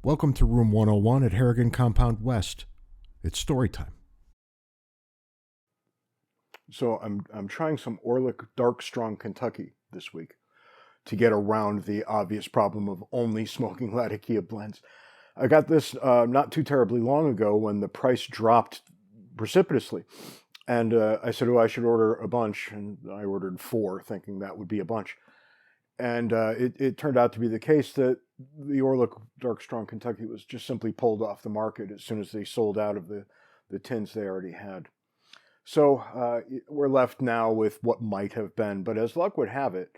Welcome to Room 101 at Harrigan Compound West. It's story time. So I'm trying some Orlik Dark Strong Kentucky this week to get around the obvious problem of only smoking Latakia blends. I got this not too terribly long ago when the price dropped precipitously. And I said, oh, I should order a bunch. And I ordered 4, thinking that would be a bunch. And it turned out to be the case that the Orlik Dark Strong Kentucky was just simply pulled off the market as soon as they sold out of the tins they already had. So we're left now with what might have been. But as luck would have it,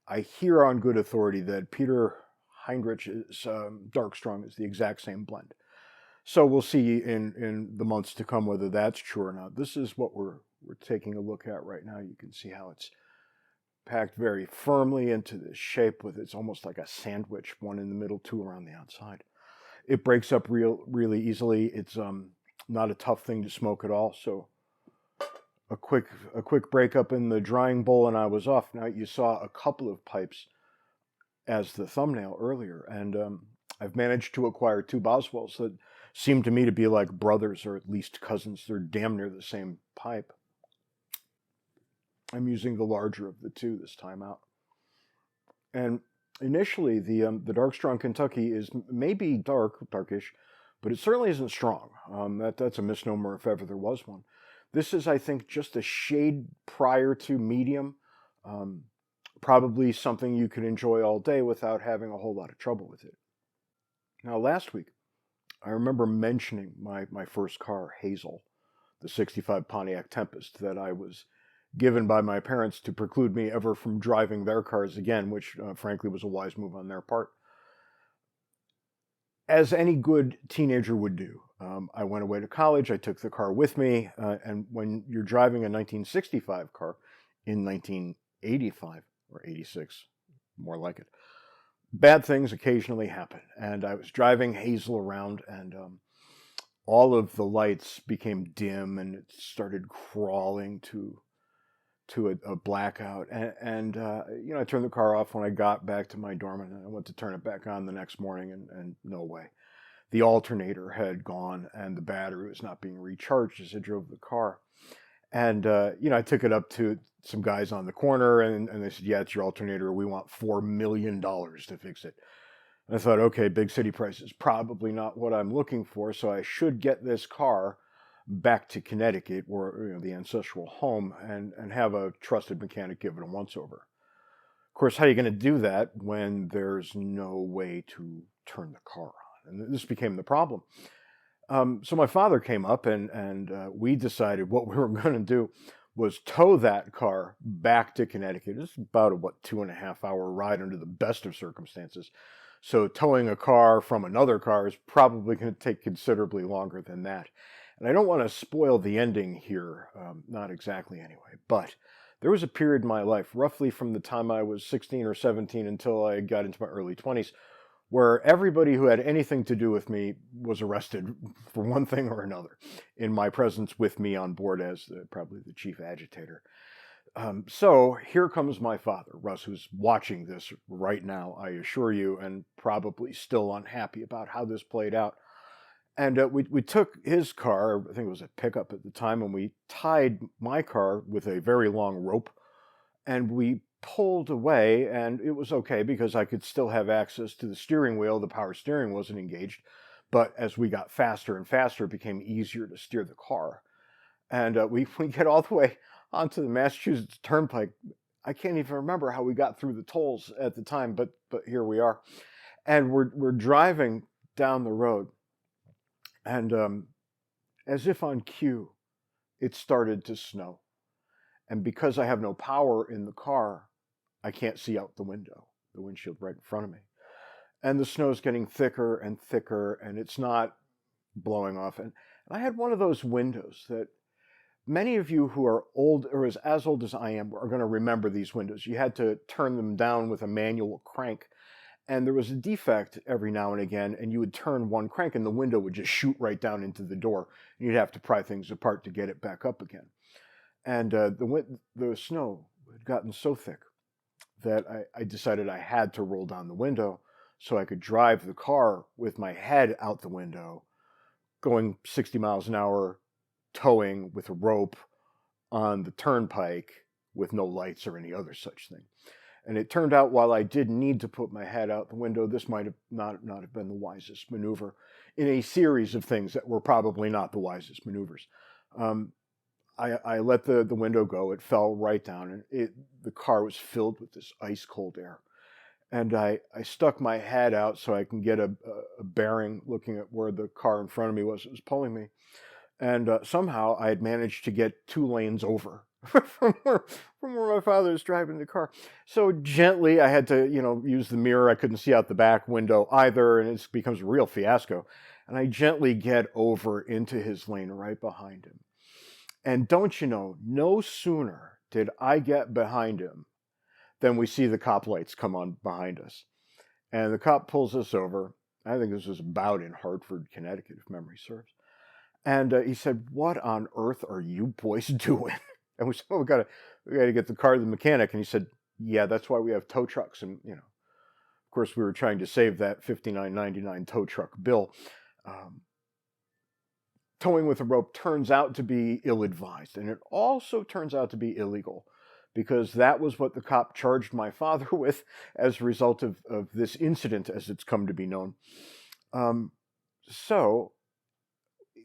I hear on good authority that Peter Heinrich's Dark Strong is the exact same blend. So we'll see in the months to come whether that's true or not. This is what we're taking a look at right now. You can see how it's packed very firmly into this shape with it's almost like a sandwich, one in the middle, 2 around the outside. It breaks up really easily. It's not a tough thing to smoke at all. So a quick breakup in the drying bowl and I was off. Now you saw a couple of pipes as the thumbnail earlier, and I've managed to acquire 2 Boswells that seem to me to be like brothers or at least cousins. They're damn near the same pipe. I'm using the larger of the 2 this time out. And initially, the Dark Strong Kentucky is maybe darkish, but it certainly isn't strong. That's a misnomer if ever there was one. This is, I think, just a shade prior to medium. Probably something you could enjoy all day without having a whole lot of trouble with it. Now, last week, I remember mentioning my first car, Hazel, the 65 Pontiac Tempest, that I was given by my parents to preclude me ever from driving their cars again, which frankly was a wise move on their part. As any good teenager would do, I went away to college, I took the car with me, and when you're driving a 1965 car in 1985, or 86, more like it, bad things occasionally happen. And I was driving Hazel around, and all of the lights became dim, and it started crawling to a blackout. And I turned the car off when I got back to my dorm, and I went to turn it back on the next morning, and no way. The alternator had gone, and the battery was not being recharged as I drove the car. And, I took it up to some guys on the corner, and they said, yeah, it's your alternator. We want $4 million to fix it. And I thought, okay, big city prices, probably not what I'm looking for, so I should get this car back to Connecticut, or the ancestral home, and have a trusted mechanic give it a once-over. Of course, how are you going to do that when there's no way to turn the car on? And this became the problem. So my father came up, and we decided what we were going to do was tow that car back to Connecticut. It's about a 2.5-hour ride under the best of circumstances. So towing a car from another car is probably going to take considerably longer than that. And I don't want to spoil the ending here, not exactly anyway, but there was a period in my life, roughly from the time I was 16 or 17 until I got into my early 20s, where everybody who had anything to do with me was arrested for one thing or another in my presence with me on board as probably the chief agitator. So here comes my father, Russ, who's watching this right now, I assure you, and probably still unhappy about how this played out. And we took his car, I think it was a pickup at the time, and we tied my car with a very long rope, and we pulled away, and it was okay because I could still have access to the steering wheel. The power steering wasn't engaged, but as we got faster and faster, it became easier to steer the car. And we get all the way onto the Massachusetts Turnpike. I can't even remember how we got through the tolls at the time, but here we are. And we're driving down the road, and as if on cue, it started to snow. And because I have no power in the car, I can't see out the window, the windshield right in front of me. And the snow's getting thicker and thicker, and it's not blowing off. And I had one of those windows that many of you who are old, or as old as I am, are going to remember these windows. You had to turn them down with a manual crank, and there was a defect every now and again, and you would turn one crank, and the window would just shoot right down into the door, and you'd have to pry things apart to get it back up again. And the snow had gotten so thick that I decided I had to roll down the window. so I could drive the car with my head out the window, going 60 miles an hour, towing with a rope on the turnpike with no lights or any other such thing. And it turned out, while I did need to put my head out the window, this might have not have been the wisest maneuver in a series of things that were probably not the wisest maneuvers. I let the window go. It fell right down, and the car was filled with this ice cold air. And I stuck my head out so I can get a bearing looking at where the car in front of me was. It was pulling me. And somehow I had managed to get 2 lanes over from where my father was driving the car. So gently, I had to, use the mirror. I couldn't see out the back window either, and it becomes a real fiasco. And I gently get over into his lane right behind him. And don't you know, no sooner did I get behind him than we see the cop lights come on behind us. And the cop pulls us over. I think this was about in Hartford, Connecticut, if memory serves. And he said, "What on earth are you boys doing?" And we said, "Oh, we got to get the car to the mechanic." And he said, "Yeah, that's why we have tow trucks." And, of course, we were trying to save that $59.99 tow truck bill. Towing with a rope turns out to be ill-advised, and it also turns out to be illegal, because that was what the cop charged my father with as a result of this incident, as it's come to be known. So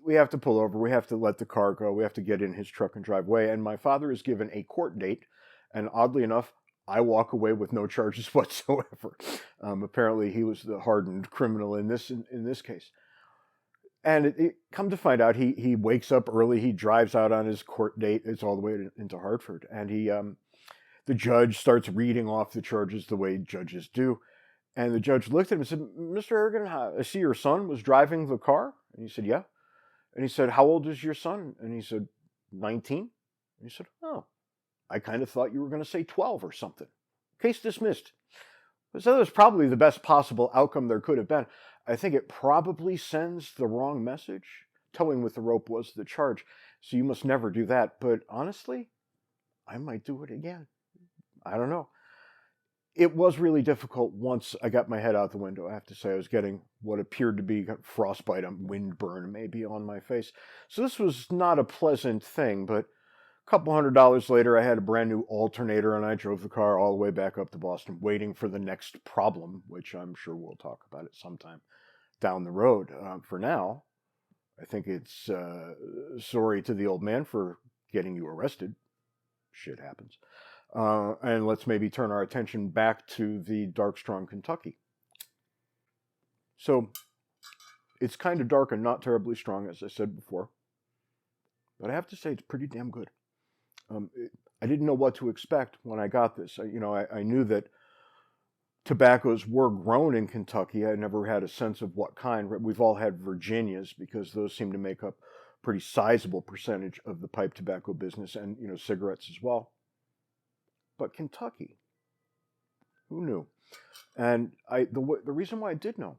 we have to pull over. We have to let the car go. We have to get in his truck and drive away. And my father is given a court date, and oddly enough, I walk away with no charges whatsoever. Apparently, he was the hardened criminal in this case. And it come to find out, he wakes up early. He drives out on his court date. It's all the way into Hartford. And the judge starts reading off the charges the way judges do. And the judge looked at him and said, "Mr. Harrigan, I see your son was driving the car." And he said, "Yeah." And he said, "How old is your son?" And he said, 19. And he said, "Oh, I kind of thought you were going to say 12 or something. Case dismissed." So that was probably the best possible outcome there could have been. I think it probably sends the wrong message. Towing with the rope was the charge, so you must never do that. But honestly, I might do it again. I don't know. It was really difficult once I got my head out the window. I have to say, I was getting what appeared to be frostbite and windburn maybe on my face. So this was not a pleasant thing, but a couple $100 later, I had a brand new alternator, and I drove the car all the way back up to Boston, waiting for the next problem, which I'm sure we'll talk about it sometime down the road. For now, I think it's sorry to the old man for getting you arrested. Shit happens. And let's maybe turn our attention back to the dark, strong Kentucky. So it's kind of dark and not terribly strong, as I said before. But I have to say, it's pretty damn good. I didn't know what to expect when I got this. I knew that tobaccos were grown in Kentucky. I never had a sense of what kind. We've all had Virginias, because those seem to make up a pretty sizable percentage of the pipe tobacco business, and cigarettes as well. But Kentucky, who knew? And the reason why I did know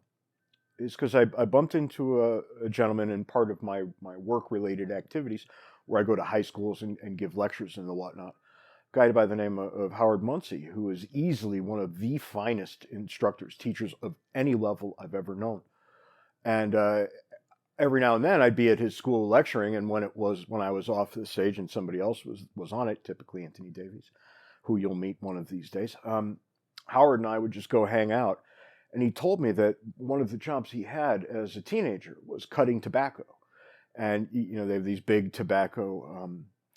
is because I bumped into a gentleman in part of my work-related activities, where I go to high schools and give lectures and the whatnot. A guy by the name of Howard Muncie, who is easily one of the finest instructors, teachers of any level I've ever known. And every now and then I'd be at his school lecturing, and when I was off the stage and somebody else was on it, typically Anthony Davies, who you'll meet one of these days, Howard and I would just go hang out. And he told me that one of the jobs he had as a teenager was cutting tobacco. And, they have these big tobacco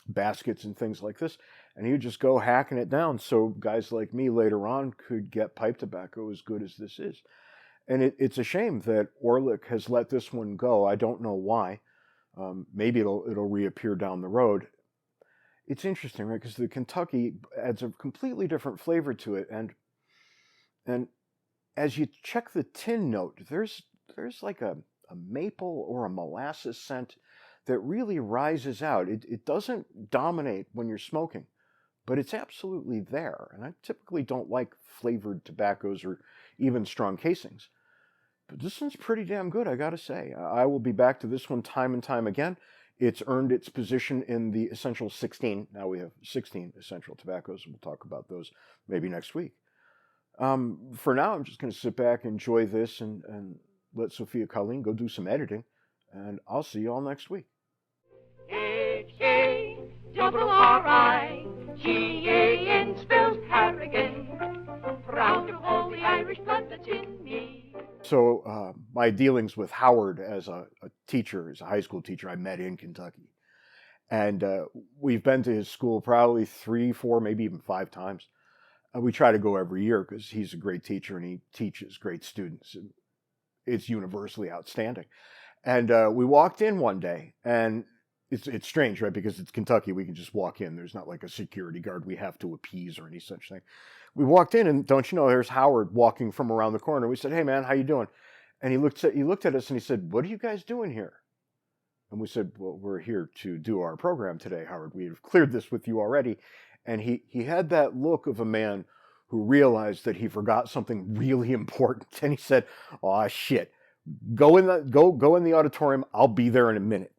baskets and things like this. And he would just go hacking it down so guys like me later on could get pipe tobacco as good as this is. And it's a shame that Orlik has let this one go. I don't know why. Maybe it'll reappear down the road. It's interesting, right? Because the Kentucky adds a completely different flavor to it. And as you check the tin note, there's like a maple or a molasses scent that really rises out. It doesn't dominate when you're smoking, but it's absolutely there. And I typically don't like flavored tobaccos or even strong casings. But this one's pretty damn good, I gotta say. I will be back to this one time and time again. It's earned its position in the Essential 16. Now we have 16 essential tobaccos, and we'll talk about those maybe next week. For now, I'm just going to sit back, enjoy this, and let Sophia Colleen go do some editing. And I'll see you all next week. Harrigan spells Harrigan, proud of all the Irish blood that's in me. So my dealings with Howard as a teacher, as a high school teacher, I met in Kentucky. And we've been to his school probably 3, 4, maybe even 5 times. We try to go every year because he's a great teacher and he teaches great students. And it's universally outstanding. And we walked in one day, and it's strange, right? Because it's Kentucky, we can just walk in. There's not like a security guard we have to appease or any such thing. We walked in, and don't you know, there's Howard walking from around the corner. We said, "Hey, man, how you doing?" And he looked at us and he said, "What are you guys doing here?" And we said, "Well, we're here to do our program today, Howard. We have cleared this with you already." And he had that look of a man who realized that he forgot something really important. And he said, "Oh shit, go in the auditorium. I'll be there in a minute."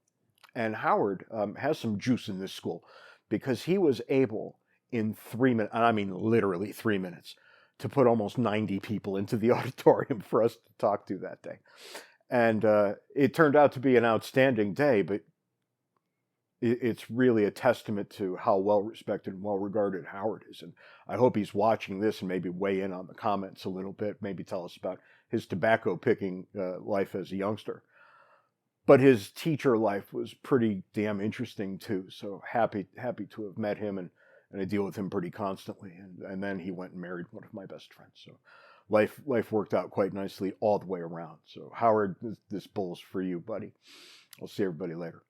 And Howard has some juice in this school because he was able in 3 minutes, and I mean literally 3 minutes, to put almost 90 people into the auditorium for us to talk to that day. And it turned out to be an outstanding day, but it's really a testament to how well-respected and well-regarded Howard is. And I hope he's watching this and maybe weigh in on the comments a little bit, maybe tell us about his tobacco picking life as a youngster. But his teacher life was pretty damn interesting too. So happy to have met him, and I deal with him pretty constantly. And then he went and married one of my best friends. So life worked out quite nicely all the way around. So Howard, this bull's for you, buddy. I'll see everybody later.